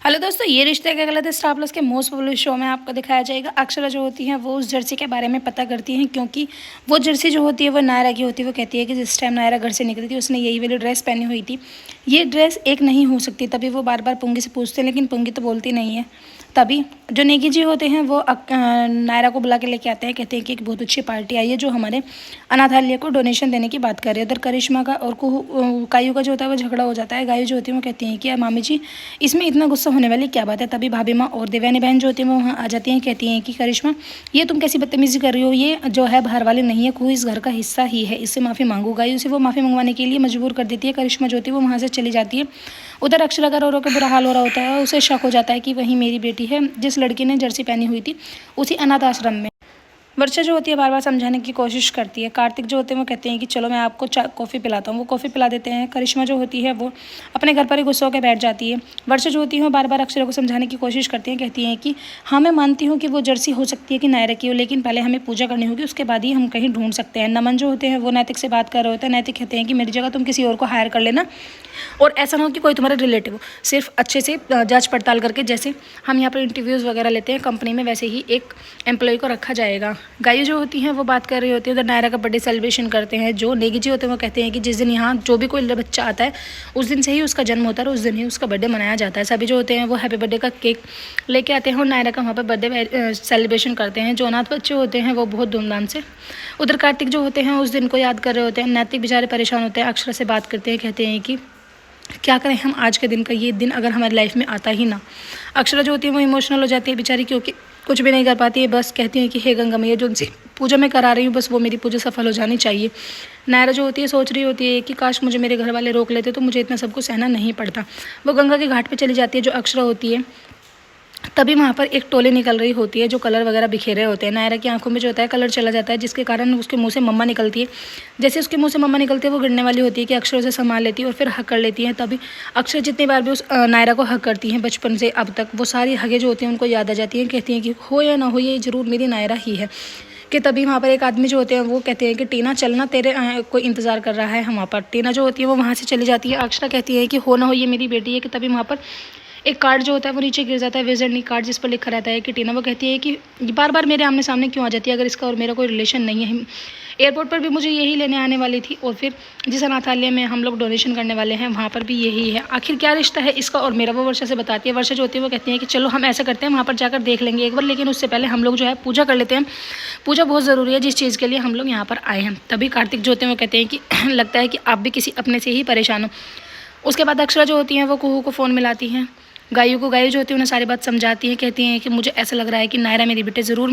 Hello दोस्तों, ये रिश्ते क्या गलत है स्टार प्लस के मोस्ट पॉपुलर शो में आपको दिखाया जाएगा। अक्षरा जो होती है वो उस जर्सी के बारे में पता करती हैं, क्योंकि वो जर्सी जो होती है वो नायरा की होती है। वो कहती है कि जिस टाइम नायरा घर से निकली थी उसने यही वाली ड्रेस पहनी हुई थी, ये ड्रेस एक नहीं हो सकती। तभी वो बार बार पुंगी से पूछते हैं, लेकिन पुंगी तो बोलती नहीं है। तभी जो नेगी जी होते हैं वो नायरा को बुला के लेके आते हैं, कहते हैं कि एक बहुत अच्छी पार्टी आई है जो हमारे अनाथालय को डोनेशन देने की बात कर रहे हैं। उधर करिश्मा का और कायू का जो होता है वो झगड़ा हो जाता है। गायू जो होती है वो कहती हैं कि मामी जी इसमें इतना गुस्सा होने वाली क्या बात है। तभी भाभी माँ और देवयानी बहन जो होती है वो वहाँ आ जाती हैं, कहती हैं कि करिश्मा ये तुम कैसी बदतमीजी कर रही हो, ये जो है बाहर वाले नहीं है, कोई इस घर का हिस्सा ही है, इससे माफ़ी मांगू। गायू से वो माफ़ी मंगवाने के लिए मजबूर कर देती है। करिश्मा जो होती है वो वहाँ से चली जाती है। उधर अक्षरा का रो के बुरा हाल हो रहा होता है। उसे शक हो जाता है कि वही मेरी बेटी है जिस लड़की ने जर्सी पहनी हुई थी उसी अनाथ आश्रम में। वर्षा जो होती है बार बार समझाने की कोशिश करती है। कार्तिक जो होते हैं वो कहते हैं कि चलो मैं आपको कॉफ़ी पिलाता हूँ। वो कॉफ़ी पिला देते हैं। करिश्मा जो होती है वो अपने घर पर ही गुस्सा होकर बैठ जाती है। वर्षा जो होती है वो बार बार अक्षरा को समझाने की कोशिश करती हैं, कहती हैं कि हाँ मैं मानती हूँ कि वो जर्सी हो सकती है कि नायरा की हो, लेकिन पहले हमें पूजा करनी होगी, उसके बाद ही हम कहीं ढूंढ सकते हैं। नमन जो होते हैं वो नैतिक से बात कर रहे होते हैं। नैतिक कहते हैं कि मेरी जगह तुम किसी और को हायर कर लेना, और ऐसा ना हो कि कोई तुम्हारा रिलेटिव हो। सिर्फ अच्छे से जांच पड़ताल करके, जैसे हम यहाँ पर इंटरव्यूज़ वगैरह लेते हैं कंपनी में, वैसे ही एक एम्प्लॉय को रखा जाएगा। गायु जो होती हैं वो बात कर रही होती है। उधर नायरा का बर्थडे सेलिब्रेशन करते हैं। जो नेगी जी होते हैं वो कहते हैं कि जिस दिन यहाँ जो भी कोई बच्चा आता है उस दिन से ही उसका जन्म होता है और उस दिन ही उसका बर्थडे मनाया जाता है। सभी जो होते हैं वो हैप्पी बर्थडे का केक लेके आते हैं और नायरा का वहाँ पर बर्थडे सेलिब्रेशन करते हैं। जो अनाथ बच्चे होते हैं वो बहुत धूमधाम से। उधर कार्तिक जो होते हैं उस दिन को याद कर रहे होते हैं। नैतिक बेचारे परेशान होते हैं। अक्षरा से बात करते हैं, कहते हैं कि क्या करें हम आज के दिन का, ये दिन अगर हमारी लाइफ में आता ही ना। अक्षरा जो होती है वो इमोशनल हो जाती है बेचारी, क्योंकि कुछ भी नहीं कर पाती है। बस कहती है कि हे गंगा मैया जो उनसे पूजा मैं करा रही हूँ बस वो मेरी पूजा सफल हो जानी चाहिए। नायरा जो होती है सोच रही होती है कि काश मुझे मेरे घर वाले रोक लेते तो मुझे इतना सब कुछ सहना नहीं पड़ता। वो गंगा के घाट पर चली जाती है जो अक्षरा होती है। तभी वहाँ पर एक टोली निकल रही होती है जो कलर वगैरह बिखेरे होते हैं। नायरा की आंखों में जो होता है कलर चला जाता है, जिसके कारण उसके मुंह से मम्मा निकलती है। जैसे उसके मुंह से मम्मा निकलती है वो गिरने वाली होती है कि अक्षर उसे संभाल लेती है और फिर हक कर लेती है। तभी अक्षर जितनी बार भी उस नायरा को हक करती हैं बचपन से अब तक, वो सारी हगे जो होती हैं उनको याद आ जाती हैं। कहती हैं कि हो या ना हो ये ज़रूर मेरी नायरा ही है। कि तभी वहाँ पर एक आदमी जो होते हैं वो कहते हैं कि टीना चलना, तेरे कोई इंतज़ार कर रहा है हम वहाँ पर। टीना जो होती है वो वहाँ से चली जाती है। अक्षरा कहती है कि हो ना हो ये मेरी बेटी है। कि तभी वहाँ पर एक कार्ड जो होता है वो नीचे गिर जाता है, विजन कार्ड, जिस पर लिखा रहता है कि टीना। वो कहती है कि बार बार मेरे आमने सामने क्यों आ जाती है अगर इसका और मेरा कोई रिलेशन नहीं है। एयरपोर्ट पर भी मुझे यही लेने आने वाली थी और फिर जिस अनाथालय में हम लोग डोनेशन करने वाले हैं वहाँ पर भी यही है। आखिर क्या रिश्ता है इसका और मेरा, वो वर्षा से बताती है। वर्षा जो होती है वो कहती है कि चलो हम ऐसा करते हैं वहाँ पर जाकर देख लेंगे एक बार, लेकिन उससे पहले हम लोग जो है पूजा कर लेते हैं। पूजा बहुत ज़रूरी है जिस चीज़ के लिए हम लोग यहाँ पर आए हैं। तभी कार्तिक जो होते हैं वो कहते हैं कि लगता है कि आप भी किसी अपने से ही परेशान हो। उसके बाद अक्षरा जो होती हैं वो कुहू को फ़ोन मिलाती हैं। गायू जो होती है उन्हें सारी बात समझाती है। कहती हैं कि मुझे ऐसा लग रहा है कि नायरा मेरी बेटे ज़रूर